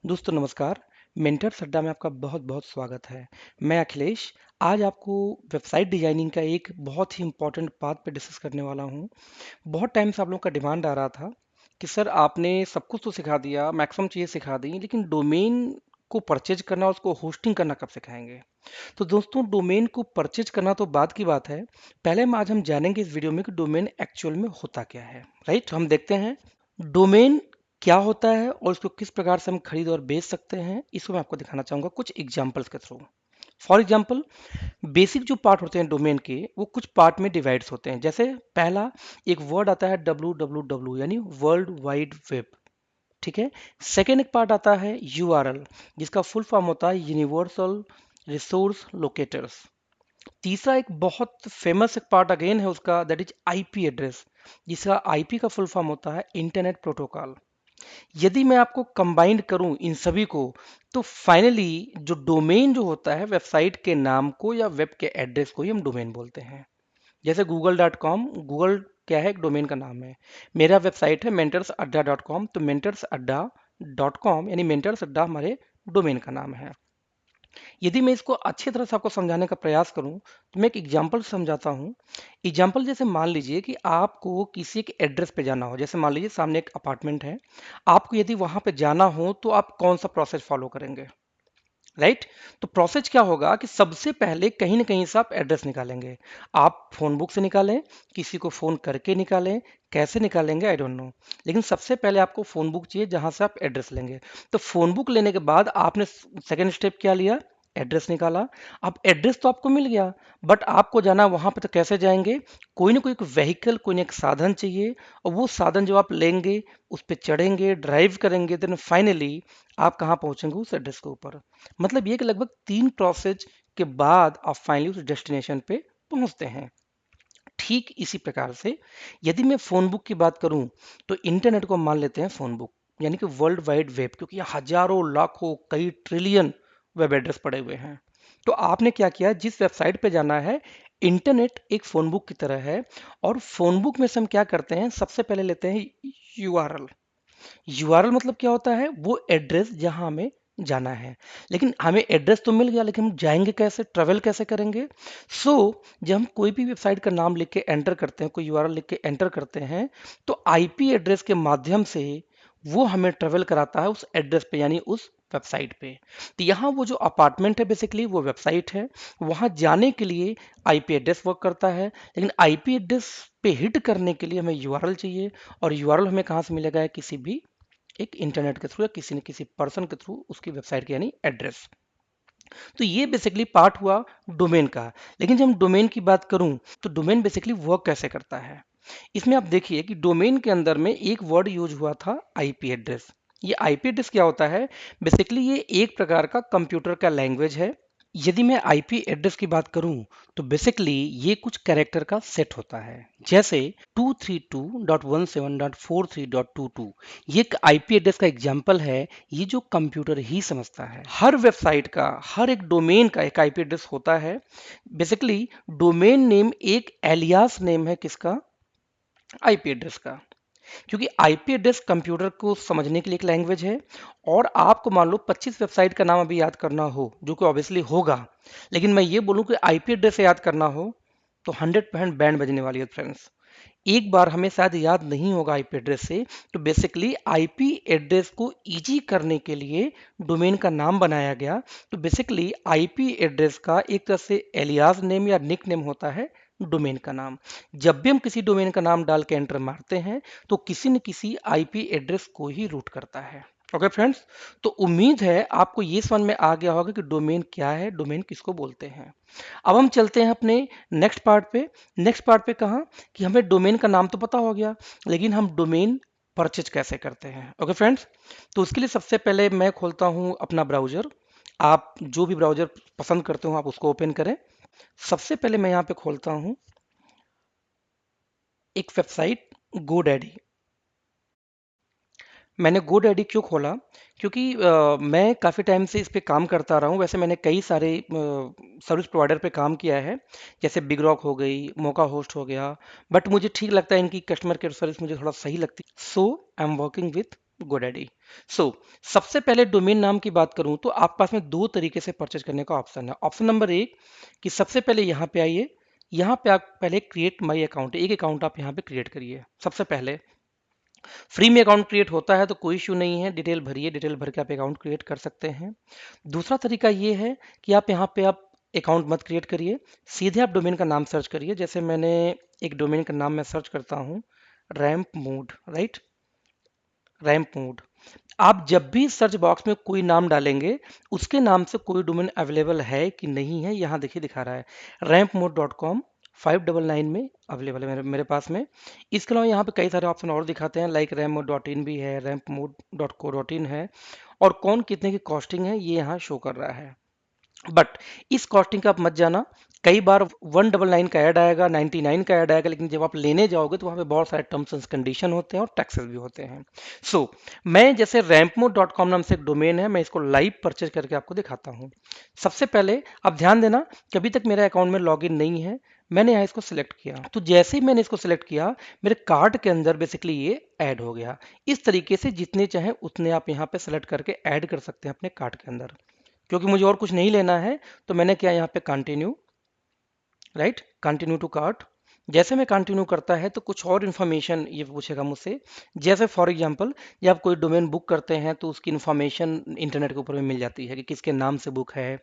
दोस्तों नमस्कार। मेंटर्स अड्डा में आपका बहुत बहुत स्वागत है। मैं अखिलेश आज आपको वेबसाइट डिजाइनिंग का एक बहुत ही इम्पोर्टेंट पार्ट पे डिस्कस करने वाला हूँ। बहुत टाइम से आप लोगों का डिमांड आ रहा था कि सर आपने सब कुछ तो सिखा दिया, मैक्सिमम चीज़ें सिखा दी, लेकिन डोमेन को परचेज करना, उसको होस्टिंग करना कब सिखाएंगे। तो दोस्तों डोमेन को परचेज करना तो बाद की बात है। पहले आज हम जानेंगे इस वीडियो में कि डोमेन एक्चुअल में होता क्या है। राइट, हम देखते हैं डोमेन क्या होता है और इसको किस प्रकार से हम खरीद और बेच सकते हैं। इसको मैं आपको दिखाना चाहूंगा कुछ एग्जांपल्स के थ्रू। फॉर एग्जांपल, बेसिक जो पार्ट होते हैं डोमेन के वो कुछ पार्ट में डिवाइड्स होते हैं। जैसे पहला एक वर्ड आता है www यानी वर्ल्ड वाइड वेब। ठीक है। सेकेंड एक पार्ट आता है यूआरएल जिसका फुल फॉर्म होता है यूनिवर्सल रिसोर्स लोकेटर्स। तीसरा एक बहुत फेमस एक पार्ट अगेन है उसका, दैट इज आईपी एड्रेस जिसका आईपी का फुल फॉर्म होता है इंटरनेट प्रोटोकॉल। यदि मैं आपको कंबाइंड करूं इन सभी को तो फाइनली जो डोमेन जो होता है वेबसाइट के नाम को या वेब के एड्रेस को ही हम डोमेन बोलते हैं। जैसे google.com, गूगल क्या है, एक डोमेन का नाम है। मेरा वेबसाइट है मेंटर्स अड्डा डॉट कॉम, तो मेंटर्स अड्डा डॉट कॉम यानी मेंटर्स अड्डा हमारे डोमेन का नाम है। यदि मैं इसको अच्छी तरह से आपको समझाने का प्रयास करूं तो मैं एक एग्जांपल समझाता हूं। एग्जांपल जैसे मान लीजिए कि आपको किसी एक एड्रेस पे जाना हो, जैसे मान लीजिए सामने एक अपार्टमेंट है, आपको यदि वहां पे जाना हो तो आप कौन सा प्रोसेस फॉलो करेंगे। राइट। तो प्रोसेस क्या होगा कि सबसे पहले कहीं ना कहीं से आप एड्रेस निकालेंगे। आप फोन बुक से निकालें, किसी को फोन करके निकालें, कैसे निकालेंगे आई डोंट नो, लेकिन सबसे पहले आपको फोन बुक चाहिए जहां से आप एड्रेस लेंगे। तो फोन बुक लेने के बाद आपने सेकंड स्टेप क्या लिया, एड्रेस निकाला। अब एड्रेस तो आपको मिल गया, बट आपको जाना वहां पे तो कैसे जाएंगे। कोई ना कोई एक व्हीकल, कोई ना एक साधन चाहिए, और वो साधन जो आप लेंगे उस पर चढ़ेंगे, ड्राइव करेंगे, देन फाइनली आप कहाँ पहुंचेंगे, उस एड्रेस के ऊपर। मतलब ये कि लगभग 3 प्रोसेस के बाद आप फाइनली उस डेस्टिनेशन पे पहुंचते हैं। ठीक इसी प्रकार से यदि मैं फोन बुक की बात करूं तो इंटरनेट को मान लेते हैं फोन बुक, यानी कि वर्ल्ड वाइड वेब, क्योंकि यहाँ हजारों लाखों कई ट्रिलियन वेब एड्रेस पड़े हुए हैं। तो आपने क्या किया, जिस वेबसाइट पे जाना है, इंटरनेट एक फोन बुक की तरह है। और फोन बुक में से हम क्या करते हैं, सबसे पहले लेते हैं यूआरएल। यूआरएल मतलब क्या होता है, वो एड्रेस जहां हमें जाना है। लेकिन हमें एड्रेस तो मिल गया, लेकिन हम जाएंगे कैसे, ट्रेवल कैसे करेंगे। सो जब हम कोई भी वेबसाइट का नाम लिख के एंटर करते हैं, कोई यूआरएल लिख के एंटर करते हैं, तो आईपी एड्रेस के माध्यम से वो हमें ट्रेवल कराता है उस एड्रेस पे, यानी उस वेबसाइट पे। तो यहाँ वो जो अपार्टमेंट है बेसिकली वो वेबसाइट है। वहां जाने के लिए आईपी एड्रेस वर्क करता है, लेकिन आईपी एड्रेस पे हिट करने के लिए हमें यूआरएल चाहिए। और यूआरएल हमें कहाँ से मिलेगा, है किसी भी एक इंटरनेट के थ्रू या किसी न किसी पर्सन के थ्रू, उसकी वेबसाइट के यानी एड्रेस। तो ये बेसिकली पार्ट हुआ डोमेन का। लेकिन जब हम डोमेन की बात करूं तो डोमेन बेसिकली वर्क कैसे करता है। इसमें आप देखिए कि डोमेन के अंदर में एक वर्ड यूज हुआ था, आईपी एड्रेस। ये आईपी एड्रेस क्या होता है, बेसिकली ये एक प्रकार का कंप्यूटर का लैंग्वेज है। यदि मैं आईपी एड्रेस की बात करूं तो बेसिकली ये कुछ कैरेक्टर का सेट होता है। जैसे 232.17.43.22 ये एक आईपी एड्रेस का एग्जांपल है। ये जो कंप्यूटर ही समझता है, हर वेबसाइट का, हर एक डोमेन का एक आईपी एड्रेस होता है। बेसिकली डोमेन नेम एक एलियास नेम है किसका, आईपी एड्रेस का। क्योंकि आईपी एड्रेस कंप्यूटर को समझने के लिए एक लैंग्वेज है। और आपको मान लो 25 वेबसाइट का नाम अभी याद करना हो, जो कि ऑब्वियसली होगा, लेकिन मैं ये बोलूं कि आईपी एड्रेस से याद करना हो तो 100% बैंड बजने वाली है फ्रेंड्स। एक बार हमें शायद याद नहीं होगा आईपी एड्रेस से। तो बेसिकली आईपी एड्रेस को इजी करने के लिए डोमेन का नाम बनाया गया। तो बेसिकली आईपी एड्रेस का एक तरह से एलियास नेम या निक नेम होता है डोमेन का नाम। जब भी हम किसी डोमेन का नाम डाल के एंटर मारते हैं तो किसी न किसी आईपी एड्रेस को ही रूट करता है। ओके फ्रेंड्स, तो उम्मीद है आपको ये समझ में आ गया होगा कि डोमेन क्या है, डोमेन किसको बोलते हैं। अब हम चलते हैं अपने नेक्स्ट पार्ट पे। नेक्स्ट पार्ट पे कहाँ, कि हमें डोमेन का नाम तो पता हो गया, लेकिन हम डोमेन परचेज कैसे करते हैं। ओके फ्रेंड्स, तो उसके लिए सबसे पहले मैं खोलता हूँ अपना ब्राउजर। आप जो भी ब्राउजर पसंद करते हो आप उसको ओपन करें। सबसे पहले मैं यहाँ पे खोलता हूँ एक वेबसाइट, गोडैडी। मैंने गोडैडी क्यों खोला, क्योंकि मैं काफ़ी टाइम से इस पे काम करता रहा हूँ। वैसे मैंने कई सारे सर्विस प्रोवाइडर पे काम किया है, जैसे बिग रॉक हो गई, मोका होस्ट हो गया, बट मुझे ठीक लगता है, इनकी कस्टमर केयर सर्विस मुझे थोड़ा सही लगती है। So I am working with GoDaddy। So सबसे पहले डोमेन नाम की बात करूं तो आपके पास में दो तरीके से परचेज करने का ऑप्शन है। ऑप्शन नंबर एक कि सबसे पहले यहाँ पे आइए, यहाँ पे आप पहले क्रिएट माई अकाउंट, एक अकाउंट आप यहाँ पे क्रिएट करिए। सबसे पहले फ्री में अकाउंट क्रिएट होता है तो कोई इशू नहीं है, डिटेल भरिए, डिटेल भर के आप अकाउंट क्रिएट कर सकते हैं। दूसरा तरीका ये है कि आप यहाँ पे आप अकाउंट मत क्रिएट करिए, सीधे आप डोमेन का नाम सर्च करिए। जैसे मैंने एक डोमेन का नाम मैं सर्च करता हूँ, ramp mode, right, ramp mode. आप जब भी सर्च बॉक्स में कोई नाम डालेंगे, उसके नाम से कोई डोमेन अवेलेबल है कि नहीं है, यहाँ देखिए दिखा रहा है rampmode.com 599 में अवेलेबल है मेरे पास में। इसके अलावा यहाँ पे कई सारे ऑप्शन और दिखाते हैं, लाइक rampmode.in भी है, rampmode.co.in है, और कौन कितने की कॉस्टिंग है ये यहाँ शो कर रहा है। बट इस कॉस्टिंग का आप मत जाना, कई बार 199 का ऐड आएगा, 99 का ऐड आएगा, लेकिन जब आप लेने जाओगे तो वहाँ पे बहुत सारे टर्म्स एंड कंडीशन होते हैं और टैक्सेस भी होते हैं। मैं जैसे rampmo.com नाम से एक डोमेन है, मैं इसको लाइव परचेज करके आपको दिखाता हूँ। सबसे पहले आप ध्यान देना कि अभी तक मेरे अकाउंट में लॉगिन नहीं है, मैंने यहाँ इसको सिलेक्ट किया, तो जैसे ही मैंने इसको सिलेक्ट किया मेरे कार्ट के अंदर बेसिकली ये ऐड हो गया। इस तरीके से जितने चाहे उतने आप यहाँ पे सेलेक्ट करके ऐड कर सकते हैं अपने कार्ट के अंदर। क्योंकि मुझे और कुछ नहीं लेना है तो मैंने किया यहाँ पे continue, right, continue to cart. जैसे मैं कंटिन्यू करता है तो कुछ और इन्फॉर्मेशन ये पूछेगा मुझसे। जैसे फॉर एग्जांपल जब आप कोई डोमेन बुक करते हैं तो उसकी इन्फॉर्मेशन इंटरनेट के ऊपर में मिल जाती है कि किसके नाम से बुक है,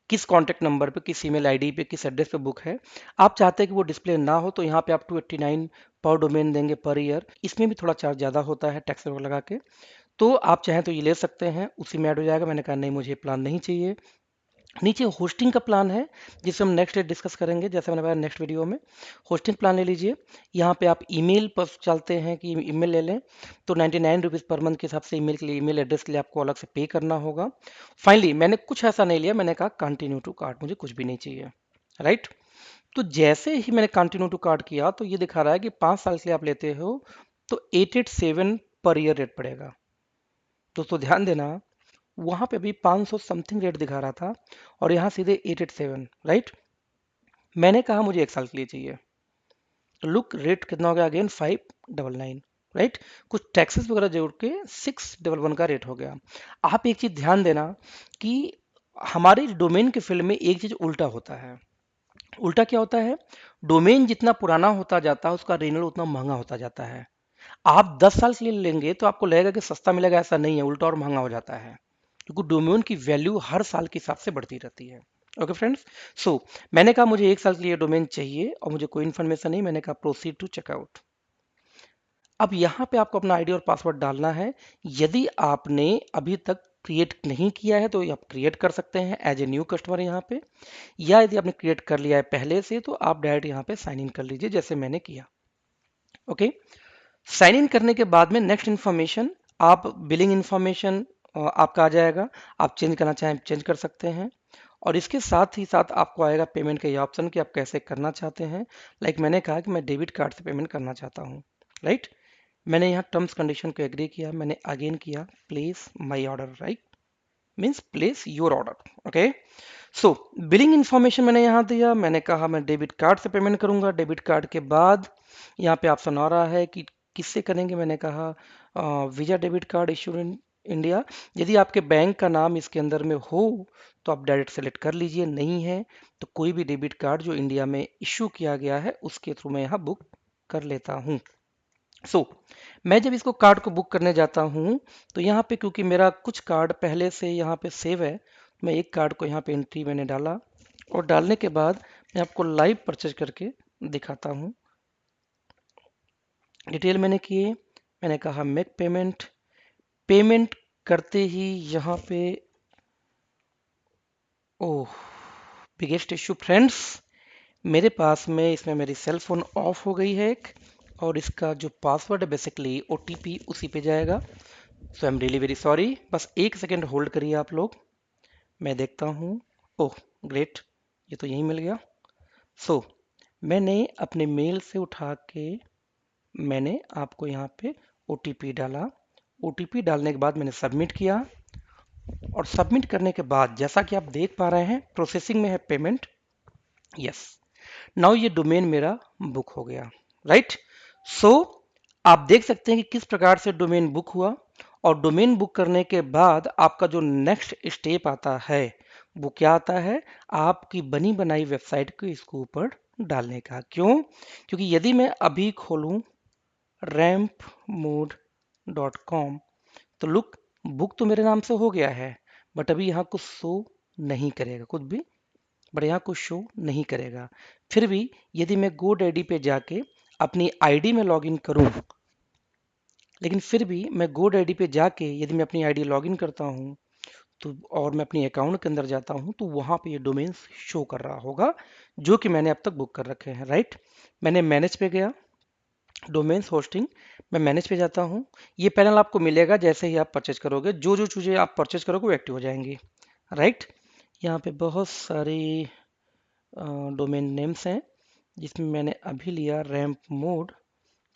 किस कॉन्टैक्ट नंबर पे, किस ईमेल आईडी पे, किस एड्रेस पे बुक है। आप चाहते हैं कि वो डिस्प्ले ना हो तो यहाँ पे आप 289 पर डोमेन देंगे पर ईयर। इसमें भी थोड़ा चार्ज ज़्यादा होता है टैक्स वगैरह लगा के, तो आप चाहें तो ये ले सकते हैं, उसी में ऐड हो जाएगा। मैंने कहा नहीं, मुझे प्लान नहीं चाहिए। नीचे होस्टिंग का प्लान है जिसे हम नेक्स्ट डे डिस्कस करेंगे, जैसे मैंने बताया नेक्स्ट वीडियो में। होस्टिंग प्लान ले लीजिए। यहाँ पे आप ईमेल पर चलते हैं कि ईमेल ले लें, तो 99 रुपीज़ पर मंथ के हिसाब से ईमेल के लिए, ईमेल एड्रेस के लिए आपको अलग से पे करना होगा। फाइनली मैंने कुछ ऐसा नहीं लिया, मैंने कहा कंटिन्यू टू कार्ट, मुझे कुछ भी नहीं चाहिए, राइट। तो जैसे ही मैंने कंटिन्यू टू कार्ट किया तो ये दिखा रहा है कि 5 साल के लिए आप लेते हो तो 887 पर ईयर रेट पड़ेगा। दोस्तों ध्यान देना, वहां पे भी 500 समथिंग रेट दिखा रहा था और यहाँ सीधे 887, राइट। मैंने कहा मुझे 1 साल के लिए चाहिए, तो लुक रेट कितना हो गया अगेन, 599, राइट। कुछ टैक्सेस वगैरह जोड़ के 611 का रेट हो गया। आप एक चीज ध्यान देना कि हमारे डोमेन के फील्ड में एक चीज उल्टा होता है। उल्टा क्या होता है, डोमेन जितना पुराना होता जाता है उसका रिन्यूअल उतना महंगा होता जाता है। आप 10 साल के लिए लेंगे तो आपको लगेगा कि सस्ता मिलेगा, ऐसा नहीं है, उल्टा और महंगा हो जाता है, क्योंकि डोमेन की वैल्यू हर साल के हिसाब से बढ़ती रहती है। ओके फ्रेंड्स, सो मैंने कहा मुझे 1 साल के लिए डोमेन चाहिए और मुझे कोई इन्फॉर्मेशन नहीं, मैंने कहा प्रोसीड टू चेकआउट। अब यहाँ पे आपको अपना आईडी और पासवर्ड डालना है। यदि आपने अभी तक क्रिएट नहीं किया है तो आप क्रिएट कर सकते हैं एज ए न्यू कस्टमर यहाँ पे, या यदि आपने क्रिएट कर लिया है पहले से तो आप डायरेक्ट यहाँ पे साइन इन कर लीजिए जैसे मैंने किया। ओके, साइन इन करने के बाद में नेक्स्ट इन्फॉर्मेशन, आप बिलिंग इन्फॉर्मेशन आपका आ जाएगा, आप चेंज करना चाहें चेंज कर सकते हैं। और इसके साथ ही साथ आपको आएगा पेमेंट का ये ऑप्शन कि आप कैसे करना चाहते हैं। लाइक मैंने कहा कि मैं डेबिट कार्ड से पेमेंट करना चाहता हूँ, राइट। मैंने यहाँ टर्म्स कंडीशन को एग्री किया, मैंने अगेन किया place my order, right, means place your order. Okay, so billing information मैंने यहाँ दिया, मैंने कहा मैं डेबिट कार्ड से पेमेंट करूंगा। डेबिट कार्ड के बाद यहाँ पे ऑप्शन आ रहा है कि किससे करेंगे, मैंने कहा visa debit card issued in India. यदि आपके बैंक का नाम इसके अंदर में हो तो आप डायरेक्ट सेलेक्ट कर लीजिए, नहीं है तो कोई भी डेबिट कार्ड जो इंडिया में इशू किया गया है उसके थ्रू मैं यहाँ बुक कर लेता हूँ। मैं जब इसको कार्ड को बुक करने जाता हूँ तो यहाँ पे क्योंकि मेरा कुछ कार्ड पहले से यहाँ पे सेव है, मैं एक कार्ड को यहाँ पे एंट्री मैंने डाला और डालने के बाद मैं आपको लाइव परचेज करके दिखाता हूँ। डिटेल मैंने किए, मैंने कहा मेक पेमेंट। पेमेंट करते ही यहाँ पे, ओह, बिगेस्ट इशू फ्रेंड्स, मेरे पास में इसमें मेरी सेल फोन ऑफ हो गई है एक, और इसका जो पासवर्ड है बेसिकली ओटीपी उसी पे जाएगा। So I am really very sorry, बस 1 सेकेंड होल्ड करिए आप लोग, मैं देखता हूँ। ओह ग्रेट, ये तो यहीं मिल गया। सो मैंने अपने मेल से उठा के मैंने आपको यहाँ पे ओटीपी डाला। ओटीपी डालने के बाद मैंने सबमिट किया, और सबमिट करने के बाद जैसा कि आप देख पा रहे हैं प्रोसेसिंग में है पेमेंट, यस, नाउ ये डोमेन मेरा बुक हो गया, राइट। सो आप देख सकते हैं कि किस प्रकार से डोमेन बुक हुआ और डोमेन बुक करने के बाद आपका जो नेक्स्ट स्टेप आता है वो क्या आता है, आपकी बनी बनाई वेबसाइट को इसके ऊपर डालने का। क्यों? क्योंकि यदि मैं अभी खोलूं rampmode.com तो लुक, बुक तो मेरे नाम से हो गया है, बट अभी यहाँ कुछ शो नहीं करेगा कुछ भी, बट यहाँ कुछ शो नहीं करेगा। फिर भी यदि मैं GoDaddy पे जाके अपनी आईडी में लॉगिन करूं, लेकिन फिर भी मैं GoDaddy पे जाके यदि मैं अपनी आईडी लॉगिन करता हूं तो और मैं अपनी अकाउंट के अंदर जाता हूं तो वहां पे ये डोमेन्स शो कर रहा होगा जो कि मैंने अब तक बुक कर रखे हैं, राइट। मैंने मैनेज पे गया, डोमेन्स होस्टिंग, मैं मैनेज पे जाता हूँ। ये पैनल आपको मिलेगा जैसे ही आप परचेज करोगे, जो जो चीज़ें आप परचेज करोगे वो एक्टिव हो जाएंगी, राइट। यहाँ पे बहुत सारी डोमेन नेम्स हैं जिसमें मैंने अभी लिया रैम्प मोड।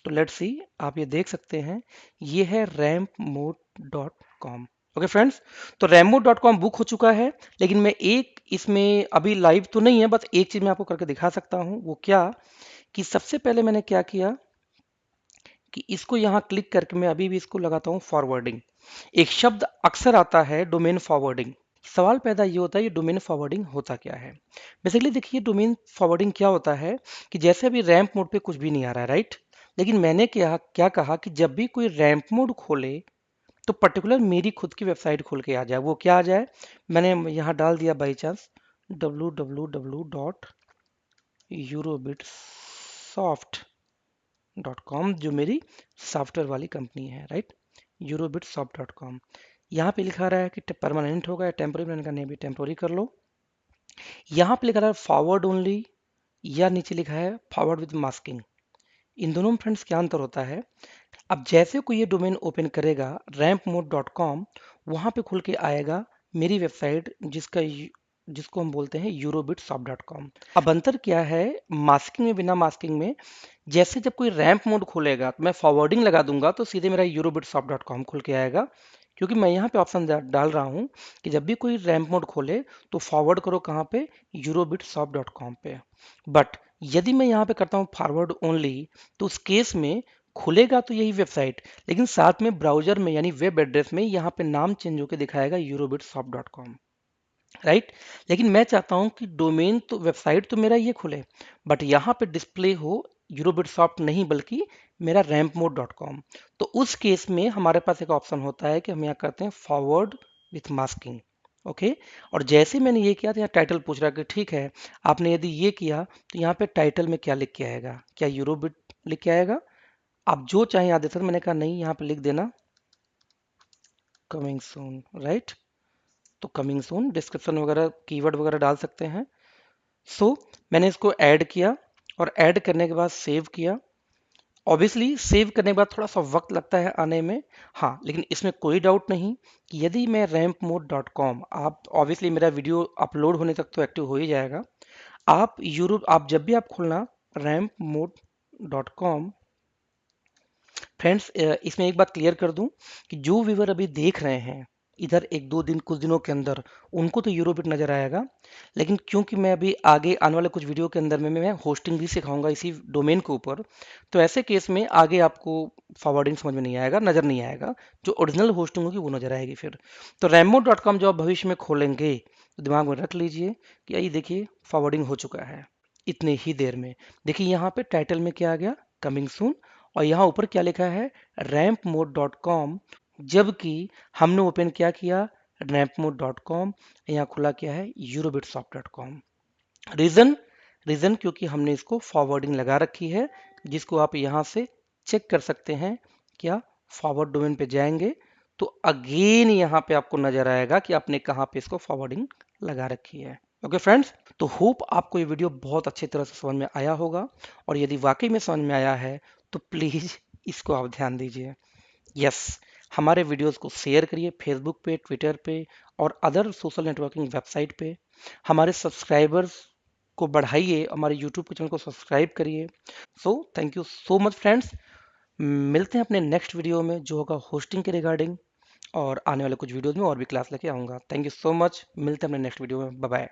तो लेट्स सी, आप ये देख सकते हैं ये है rampmode.com। ओके फ्रेंड्स, तो rampmode.com बुक हो चुका है, लेकिन मैं एक इसमें अभी लाइव तो नहीं है, बस एक चीज मैं आपको करके दिखा सकता हूँ। वो क्या कि सबसे पहले मैंने क्या किया कि इसको यहाँ क्लिक करके मैं अभी भी इसको लगाता हूँ फॉरवर्डिंग। एक शब्द अक्सर आता है डोमेन फॉरवर्डिंग। सवाल पैदा ये होता है ये डोमेन फॉरवर्डिंग होता क्या है। बेसिकली देखिए डोमेन फॉरवर्डिंग क्या होता है कि जैसे अभी रैंप मोड पे कुछ भी नहीं आ रहा है, राइट। लेकिन मैंने क्या क्या कहा कि जब भी कोई रैंप मोड खोले तो पर्टिकुलर मेरी खुद की वेबसाइट खोल के आ जाए। वो क्या आ जाए, मैंने यहाँ डाल दिया बाई चांस www.eurobitsoft.com, जो मेरी सॉफ्टवेयर वाली कंपनी है, राइट। eurobitsoft.com। यहाँ पे लिखा रहा है कि परमानेंट होगा या टेम्पोरी, मैंने कहा नहीं अभी टेम्पोरी कर लो। यहाँ पे लिखा रहा है फॉरवर्ड ओनली या नीचे लिखा है फॉरवर्ड विद मास्किंग। इन दोनों में फ्रेंड्स क्या अंतर होता है। अब जैसे कोई ये डोमेन ओपन करेगा rampmode.com, वहां पे खुल के आएगा मेरी वेबसाइट जिसको हम बोलते हैं eurobitsoft.com। अब अंतर क्या है मास्किंग में, बिना मास्किंग में। जैसे जब कोई रैंप मोड खोलेगा तो मैं फॉरवर्डिंग लगा दूंगा तो सीधे मेरा eurobitsoft.com खुल के आएगा, क्योंकि मैं यहाँ पे ऑप्शन डाल रहा हूँ कि जब भी कोई रैंप मोड खोले तो फॉरवर्ड करो कहाँ पे, eurobitsoft.com पे। बट यदि मैं यहाँ पे करता हूँ फॉरवर्ड ओनली तो उस केस में खुलेगा तो यही वेबसाइट, लेकिन साथ में ब्राउजर में यानी वेब एड्रेस में यहाँ पे नाम चेंज होकर दिखाएगा eurobitsoft.com, राइट। लेकिन मैं चाहता हूं कि डोमेन तो वेबसाइट तो मेरा ये खुले, बट यहाँ पे डिस्प्ले हो यूरोबिटसॉफ्ट नहीं बल्कि मेरा rampmode.com। तो उस केस में हमारे पास एक ऑप्शन होता है कि हम यहाँ करते हैं फॉरवर्ड विथ मास्किंग। ओके, और जैसे मैंने ये किया तो यहाँ टाइटल पूछ रहा है कि ठीक है आपने यदि ये किया तो यहाँ पे टाइटल में क्या लिख के आएगा, क्या यूरोबिट लिख के आएगा। आप जो चाहें याद दे सकते, मैंने कहा नहीं यहाँ पे लिख देना कमिंग सून, राइट। तो कमिंग सून डिस्क्रिप्शन वगैरह कीवर्ड वगैरह डाल सकते हैं। सो मैंने इसको ऐड किया और ऐड करने के बाद सेव किया। ऑब्वियसली सेव करने के बाद थोड़ा सा वक्त लगता है आने में, हाँ, लेकिन इसमें कोई डाउट नहीं कि यदि मैं rampmode.com, आप ऑब्वियसली मेरा वीडियो अपलोड होने तक तो एक्टिव हो ही जाएगा। आप यूरोप आप जब भी आप खोलना rampmode.com, फ्रेंड्स इसमें एक बात क्लियर कर दूं कि जो व्यूवर अभी देख रहे हैं इधर एक दो दिन कुछ दिनों के अंदर उनको तो यूरोबिट नजर आएगा, लेकिन क्योंकि मैं अभी आगे आने वाले कुछ वीडियो के अंदर में मैं होस्टिंग भी सिखाऊंगा इसी डोमेन के ऊपर, तो ऐसे केस में आगे आपको फॉरवर्डिंग समझ में नहीं आएगा, नजर नहीं आएगा। जो ओरिजिनल होस्टिंग होगी वो नजर आएगी फिर। तो rampmode.com जो आप भविष्य में खोलेंगे तो दिमाग में रख लीजिए कि ये देखिए फॉरवर्डिंग हो चुका है इतने ही देर में। देखिए यहाँ पे टाइटल में क्या आ गया, कमिंग सून, और यहाँ ऊपर क्या लिखा है rampmode.com, जबकि हमने ओपन क्या किया rampmode.com, यहाँ खुला क्या है eurobitsoft.com। रीजन, रीजन क्योंकि हमने इसको फॉरवर्डिंग लगा रखी है, जिसको आप यहाँ से चेक कर सकते हैं। क्या फॉरवर्ड डोमेन पे जाएंगे तो अगेन यहाँ पे आपको नजर आएगा कि आपने कहाँ पे इसको फॉरवर्डिंग लगा रखी है। ओके फ्रेंड्स, तो होप आपको ये वीडियो बहुत अच्छी तरह से समझ में आया होगा, और यदि वाकई में समझ में आया है तो प्लीज इसको आप ध्यान दीजिए। यस, हमारे वीडियोस को शेयर करिए फेसबुक पे, ट्विटर पे और अदर सोशल नेटवर्किंग वेबसाइट पे। हमारे सब्सक्राइबर्स को बढ़ाइए, हमारे यूट्यूब के चैनल को सब्सक्राइब करिए। So thank you so much friends, मिलते हैं अपने नेक्स्ट वीडियो में जो होगा होस्टिंग के रिगार्डिंग, और आने वाले कुछ वीडियोस में और भी क्लास लेके आऊँगा। थैंक यू सो मच, मिलते हैं अपने नेक्स्ट वीडियो में, बाय बाय।